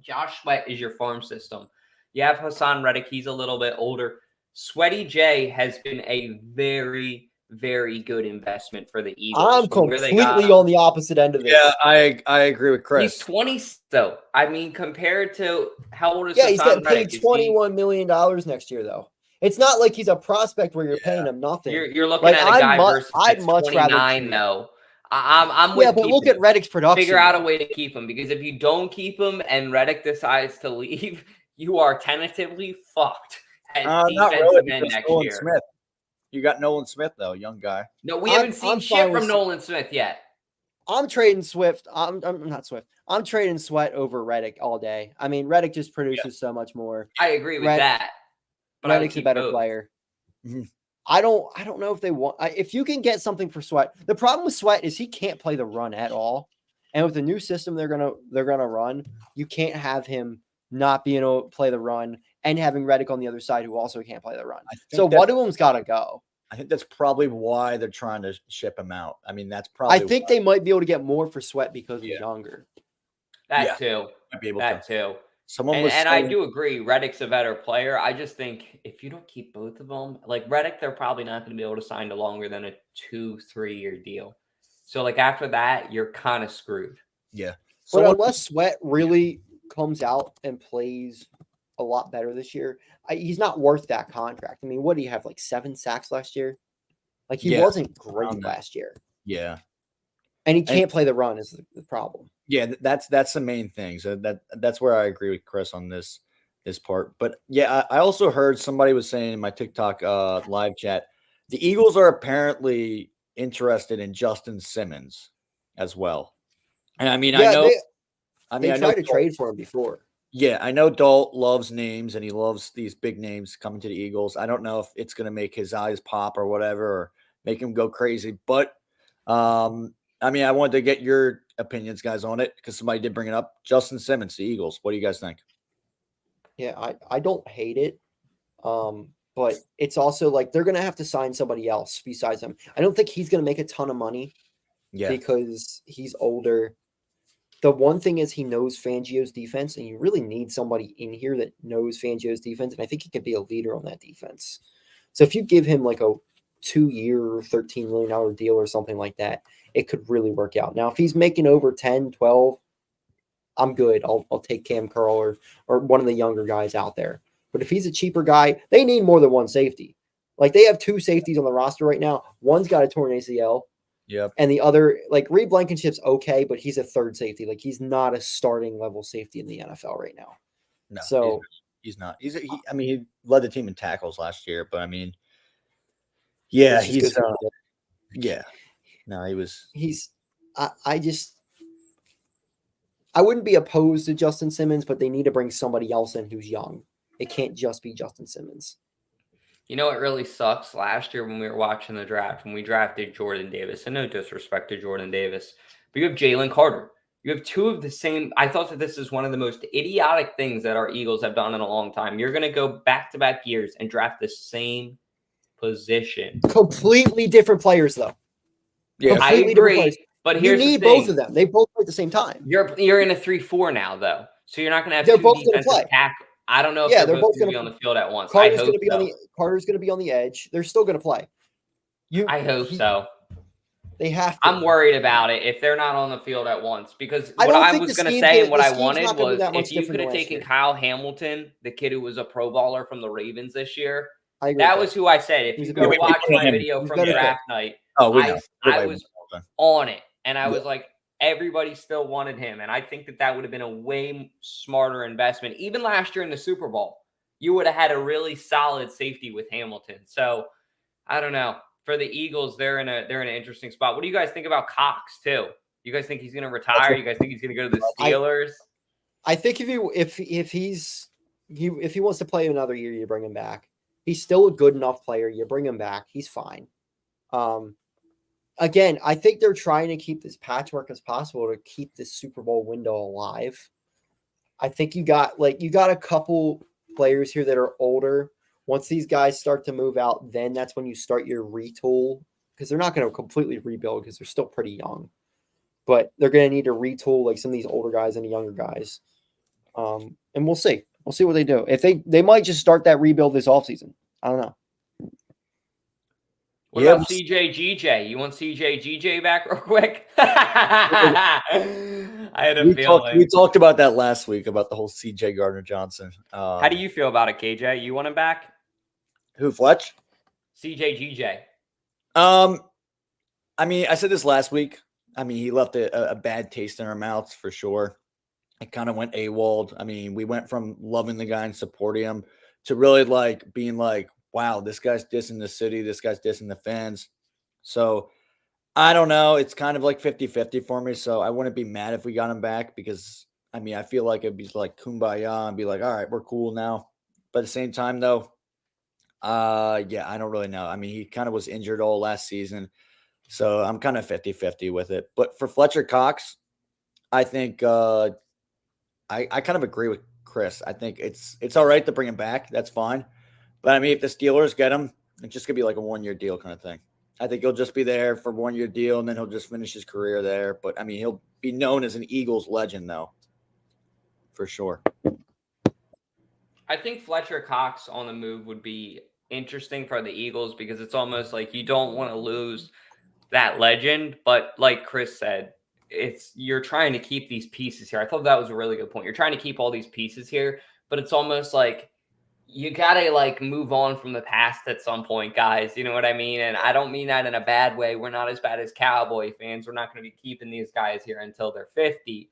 S1: Josh Sweat is your farm system. You have Hassan Reddick. He's a little bit older. Sweaty J has been a very, very good investment for the Eagles.
S2: I'm completely on the opposite end of this.
S3: Yeah, I agree with Chris.
S1: He's 20, though. I mean, compared to how old is
S2: Yeah, he's
S1: Hassan
S2: getting paid
S1: Reddick?
S2: $21 million next year, though. It's not like he's a prospect where you're paying him nothing.
S1: You're looking at a guy versus
S2: I'd much
S1: 29, though. I'm with
S2: but look at Reddick's production.
S1: Figure out a way to keep him, because if you don't keep him and Reddick decides to leave, you are tentatively fucked at defensive end next year.
S3: Smith. You got Nolan Smith, though, young guy.
S1: No, we haven't seen shit from Nolan Smith yet.
S2: I'm trading Swift. I'm not Swift. I'm trading Sweat over Reddick all day. I mean, Reddick just produces so much more.
S1: I agree with that. But
S2: Reddick's a better player.
S3: Mm-hmm.
S2: I don't know if they want. If you can get something for Sweat, the problem with Sweat is he can't play the run at all. And with the new system they're gonna run, you can't have him not being able to play the run and having Reddick on the other side who also can't play the run. So one of them's got to go.
S3: I think that's probably why they're trying to ship him out. I mean, that's probably.
S2: I think they might be able to get more for Sweat because he's younger.
S1: That too.
S3: Might be able
S1: that
S3: to.
S1: too.
S3: And
S1: I do agree, Reddick's a better player. I just think if you don't keep both of them, like Reddick, they're probably not going to be able to sign to longer than a 2-3 year deal. So like after that, you're kind of screwed.
S3: Yeah.
S2: But unless Sweat really comes out and plays a lot better this year, he's not worth that contract. I mean, what do you have, like 7 sacks last year? Like he wasn't great last year.
S3: Yeah.
S2: And he can't play the run is the problem.
S3: Yeah, that's the main thing. So that's where I agree with Chris on this part. But yeah, I also heard somebody was saying in my TikTok live chat, the Eagles are apparently interested in Justin Simmons as well. And I mean,
S2: they tried to trade for him before.
S3: Yeah, I know Dalton loves names and he loves these big names coming to the Eagles. I don't know if it's going to make his eyes pop or whatever, or make him go crazy. But I mean, I wanted to get your opinions, guys, on it because somebody did bring it up. Justin Simmons, the Eagles. What do you guys think?
S2: Yeah, I don't hate it. But it's also like they're going to have to sign somebody else besides him. I don't think he's going to make a ton of money because he's older. The one thing is he knows Fangio's defense, and you really need somebody in here that knows Fangio's defense, and I think he could be a leader on that defense. So if you give him like a 2-year, $13 million deal or something like that, it could really work out. Now, if he's making over 10, 12, I'm good. I'll take Cam Curl or one of the younger guys out there. But if he's a cheaper guy, they need more than one safety. Like they have 2 safeties on the roster right now. One's got a torn ACL.
S3: Yep.
S2: And the other, like Reed Blankenship's okay, but he's a third safety. Like he's not a starting level safety in the NFL right now.
S3: No,
S2: so
S3: he's not. I mean, he led the team in tackles last year, but I mean, yeah, he's yeah. No, he was.
S2: I wouldn't be opposed to Justin Simmons, but they need to bring somebody else in who's young. It can't just be Justin Simmons.
S1: You know, it really sucks last year when we were watching the draft, when we drafted Jordan Davis, and no disrespect to Jordan Davis, but you have Jalen Carter. You have 2 of the same. I thought that this is one of the most idiotic things that our Eagles have done in a long time. You're going to go back-to-back years and draft the same position.
S2: Completely different players, though.
S1: Yeah, I agree. But here's
S2: you need
S1: the thing.
S2: Both of them. They both play at the same time.
S1: You're in a 3-4 now, though, so you're not going to have
S2: they're
S1: 2
S2: both
S1: defensive tackles. I don't know if they're both going to be on the field at once.
S2: Carter's going to be on the edge. They're still going to play.
S1: I hope so.
S2: They have to.
S1: I'm worried about it if they're not on the field at once, because what I was going to say and what I wanted was if you could have taken Kyle Hamilton, the kid who was a Pro Bowler from the Ravens this year, that was who I said. If you go watch my video from draft night, I was on it, and I was like, everybody still wanted him, and I think that would have been a way smarter investment. Even last year in the Super Bowl, you would have had a really solid safety with Hamilton. So I don't know. For the Eagles, they're in an interesting spot. What do you guys think about Cox too? You guys think he's going to retire? You guys think he's going to go to the Steelers?
S2: I think if he wants to play another year, you bring him back. He's still a good enough player. You bring him back. He's fine. Again, I think they're trying to keep this patchwork as possible to keep this Super Bowl window alive. I think you got a couple players here that are older. Once these guys start to move out, then that's when you start your retool because they're not going to completely rebuild because they're still pretty young. But they're going to need to retool like some of these older guys and the younger guys. And we'll see. We'll see what they do. If they might just start that rebuild this offseason. I don't know.
S1: What about CJGJ? You want CJGJ back real quick? I had a feeling.
S3: We talked about that last week about the whole CJ Gardner-Johnson.
S1: How do you feel about it, KJ? You want him back?
S3: Who, Fletch?
S1: CJGJ.
S3: I mean, I said this last week. I mean, he left a bad taste in our mouths for sure. It kind of went AWOL. I mean, we went from loving the guy and supporting him to really like being like, wow, this guy's dissing the city. This guy's dissing the fans. So I don't know. It's kind of like 50-50 for me. So I wouldn't be mad if we got him back because, I mean, I feel like it'd be like kumbaya and be like, all right, we're cool now. But at the same time, though, yeah, I don't really know. I mean, he kind of was injured all last season. So I'm kind of 50-50 with it. But for Fletcher Cox, I think I kind of agree with Chris. I think it's all right to bring him back. That's fine. But I mean, if the Steelers get him, it's just going to be like a one-year deal kind of thing. I think he'll just be there for a one-year deal, and then he'll just finish his career there. But, I mean, he'll be known as an Eagles legend, though, for sure.
S1: I think Fletcher Cox on the move would be interesting for the Eagles because it's almost like you don't want to lose that legend. But like Chris said, you're trying to keep these pieces here. I thought that was a really good point. You're trying to keep all these pieces here, but it's almost like you gotta like move on from the past at some point, guys. You know what I mean? And I don't mean that in a bad way. We're not as bad as Cowboy fans. We're not going to be keeping these guys here until they're 50.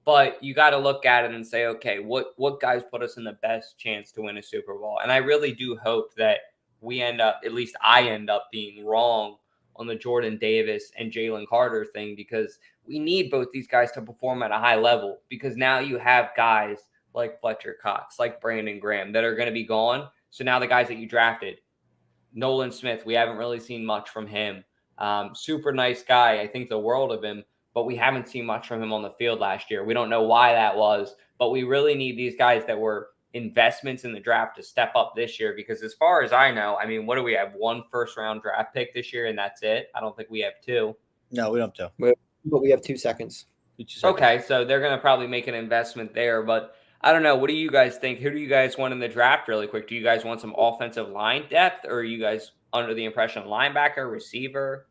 S1: But you got to look at it and say, okay, what guys put us in the best chance to win a Super Bowl? And I really do hope that we end up, at least I end up being wrong on the Jordan Davis and Jalen Carter thing because we need both these guys to perform at a high level because now you have guys like Fletcher Cox, like Brandon Graham that are going to be gone. So now the guys that you drafted, Nolan Smith, we haven't really seen much from him. Super nice guy. I think the world of him, but we haven't seen much from him on the field last year. We don't know why that was, but we really need these guys that were investments in the draft to step up this year because as far as I know, I mean, what do we have? 1 first-round draft pick this year, and that's it? I don't think we have 2.
S3: No, we don't have 2.
S2: But we have 2 seconds.
S1: Okay, so they're going to probably make an investment there, but I don't know. What do you guys think? Who do you guys want in the draft really quick? Do you guys want some offensive line depth or are you guys under the impression linebacker, receiver?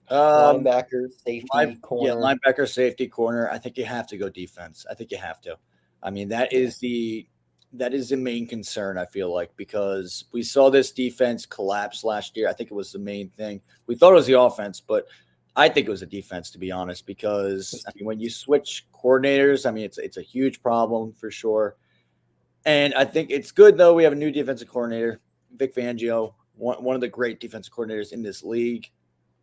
S2: Linebacker, safety, corner.
S3: Yeah, linebacker, safety, corner. I think you have to go defense. I think you have to. I mean, that is the main concern, I feel like, because we saw this defense collapse last year. I think it was the main thing. We thought it was the offense, but I think it was the defense, to be honest, because I mean, when you switch coordinators, I mean, it's a huge problem for sure. And I think it's good, though. We have a new defensive coordinator, Vic Fangio, one of the great defensive coordinators in this league.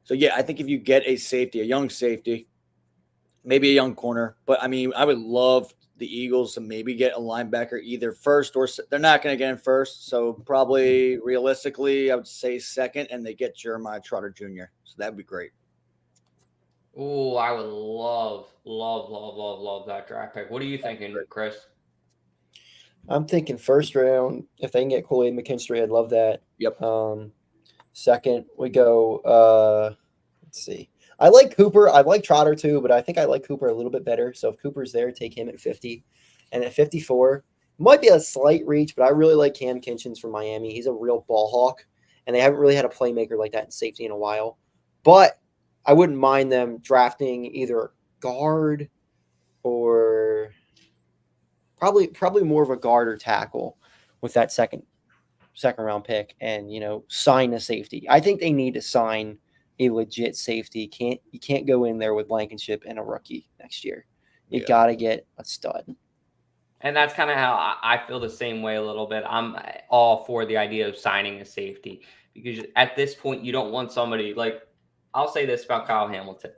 S3: So, yeah, I think if you get a safety, a young safety, maybe a young corner, but I mean, I would love the Eagles to maybe get a linebacker either first or they're not going to get him first. So probably realistically, I would say second, and they get Jeremiah Trotter Jr. So that would be great.
S1: Oh, I would love that draft pick. What are you thinking, Chris?
S2: I'm thinking first round. If they can get Kool-Aid McKinstry, I'd love that.
S3: Yep.
S2: Second, we go. Let's see. I like Cooper. I like Trotter too, but I think I like Cooper a little bit better. So if Cooper's there, take him at 50. And at 54, might be a slight reach, but I really like Cam Kinchins from Miami. He's a real ball hawk, and they haven't really had a playmaker like that in safety in a while. But I wouldn't mind them drafting either guard or probably more of a guard or tackle with that second round pick and, sign a safety. I think they need to sign a legit safety. You can't go in there with Blankenship and a rookie next year. You got to get a stud.
S1: And that's kind of how I feel the same way a little bit. I'm all for the idea of signing a safety because at this point, you don't want somebody like, I'll say this about Kyle Hamilton.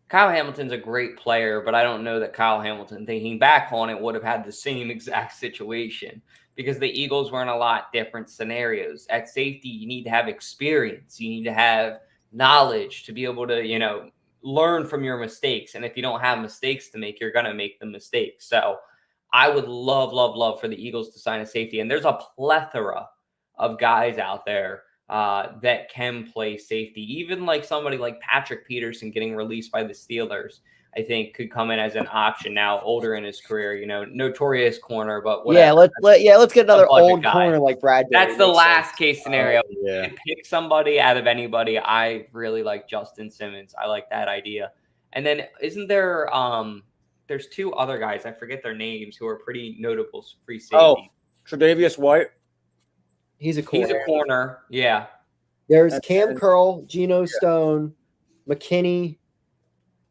S1: Kyle Hamilton's a great player, but I don't know that Kyle Hamilton, thinking back on it, would have had the same exact situation because the Eagles were in a lot different scenarios. At safety, you need to have experience. You need to have knowledge to be able to, learn from your mistakes. And if you don't have mistakes to make, you're going to make the mistakes. So I would love for the Eagles to sign a safety. And there's a plethora of guys out there that can play safety. Even like somebody like Patrick Peterson getting released by the Steelers, I think could come in as an option now, older in his career. Notorious corner, but whatever.
S2: Let's get another old
S1: guy.
S2: corner like Bradbury.
S1: That's the last case scenario.
S3: Yeah.
S1: Pick somebody out of anybody. I really like Justin Simmons. I like that idea. And then isn't there there's two other guys, I forget their names, who are pretty notable free safety.
S3: Oh, Tre'Davious White.
S2: He's a corner.
S1: He's a corner. Yeah.
S2: There's Cam Curl, Geno Stone, McKinney,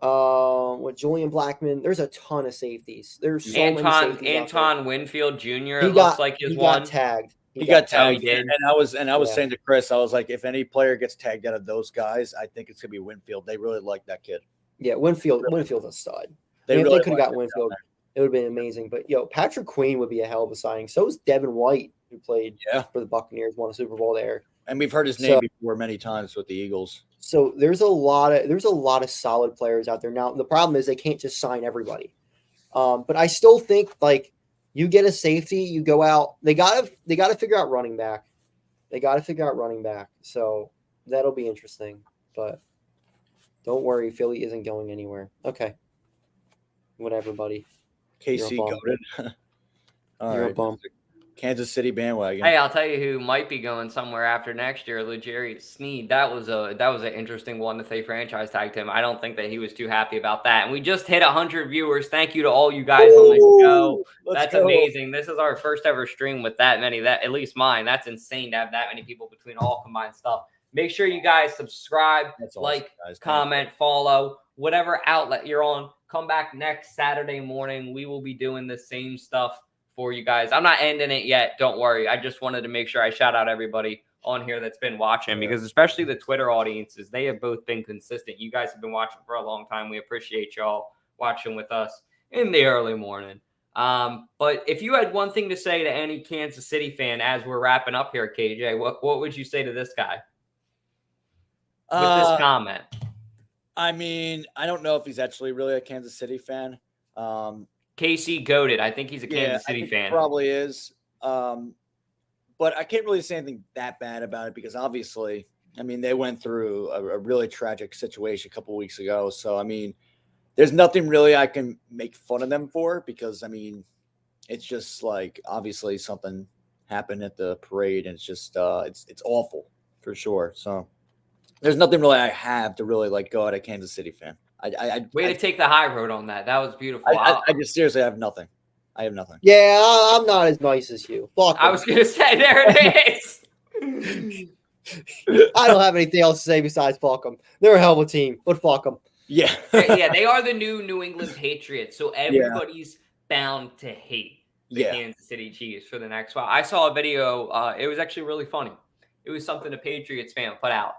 S2: with Julian Blackman. There's a ton of safeties. There's so many safeties.
S1: Anton Winfield Jr. It looks like his one.
S2: Got tagged.
S3: He got tagged.
S1: He did.
S3: And I was saying to Chris, I was like, if any player gets tagged out of those guys, I think it's gonna be Winfield. They really like that kid.
S2: Yeah, Winfield's a stud.
S3: If
S2: they could have got Winfield, it would have been amazing. But Patrick Queen would be a hell of a signing. So is Devin White, who played for the Buccaneers, won a Super Bowl there.
S3: And we've heard his name before many times with the Eagles.
S2: So there's a lot of solid players out there. Now the problem is they can't just sign everybody. But I still think like you get a safety, you go out. They gotta figure out running back. So that'll be interesting. But don't worry, Philly isn't going anywhere. Okay. Whatever, buddy.
S3: KC goated. All
S2: You're
S3: right.
S2: a bum.
S3: Kansas City bandwagon.
S1: Hey, I'll tell you who might be going somewhere after next year. L'Jarius Sneed. That was an interesting one that they franchise tagged him. I don't think that he was too happy about that. And we just hit 100 viewers. Thank you to all you guys on the show. That's amazing. This is our first ever stream with that many. That at least mine. That's insane to have that many people between all combined stuff. Make sure you guys subscribe, comment, follow, whatever outlet you're on. Come back next Saturday morning. We will be doing the same stuff for you guys. I'm not ending it yet. Don't worry. I just wanted to make sure I shout out everybody on here that's been watching, because especially the Twitter audiences, they have both been consistent. You guys have been watching for a long time. We appreciate y'all watching with us in the early morning. But if you had one thing to say to any Kansas City fan as we're wrapping up here, KJ, what would you say to this guy with this comment?
S3: I mean, I don't know if he's actually really a Kansas City fan.
S1: KC goated. I think he's a Kansas City fan.
S3: He probably is. But I can't really say anything that bad about it because obviously, I mean, they went through a really tragic situation a couple of weeks ago. So, I mean, there's nothing really I can make fun of them for because, I mean, it's just like obviously something happened at the parade and it's just it's awful for sure. So there's nothing really I have to really like go at a Kansas City fan.
S1: Way to take the high road on that. That was beautiful.
S3: I just seriously have nothing. I have nothing.
S2: Yeah, I'm not as nice as you. Fuck
S1: I was going to say, there it is.
S2: I don't have anything else to say besides fuck them. They're a hell of a team, but fuck them.
S3: Yeah.
S1: Yeah, they are the new New England Patriots, so everybody's bound to hate the Kansas City Chiefs for the next while. I saw a video. It was actually really funny. It was something a Patriots fan put out.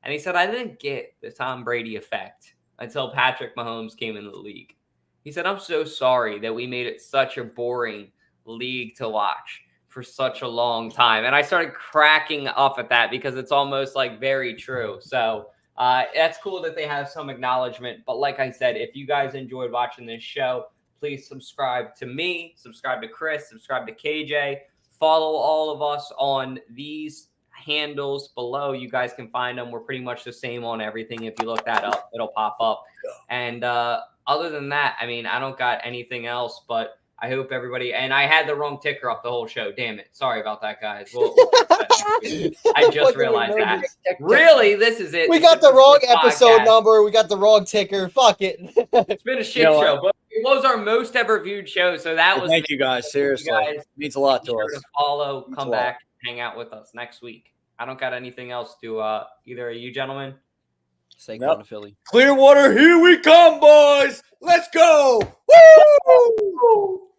S1: And he said, I didn't get the Tom Brady effect until Patrick Mahomes came in the league. He said, I'm so sorry that we made it such a boring league to watch for such a long time. And I started cracking up at that because it's almost like very true. So that's cool that they have some acknowledgement. But like I said, if you guys enjoyed watching this show, please subscribe to me, subscribe to Chris, subscribe to KJ, follow all of us on these handles below. You guys can find them. We're pretty much the same on everything. If you look that up, it'll pop up. And other than that, I mean, I don't got anything else, but I hope everybody, and I had the wrong ticker up the whole show. Damn it. Sorry about that, guys. We'll fix that. I just realized that. Really? This is it.
S2: We got the wrong episode number. We got the wrong ticker. Fuck it.
S1: It's been a shit show, but it was our most ever viewed show. So that was.
S3: Thank you guys. Seriously. It means a lot to us.
S1: Follow, come back, hang out with us next week. I don't got anything else to either of you gentlemen.
S2: Saquon to Philly.
S3: Clearwater, here we come, boys. Let's go. Woo!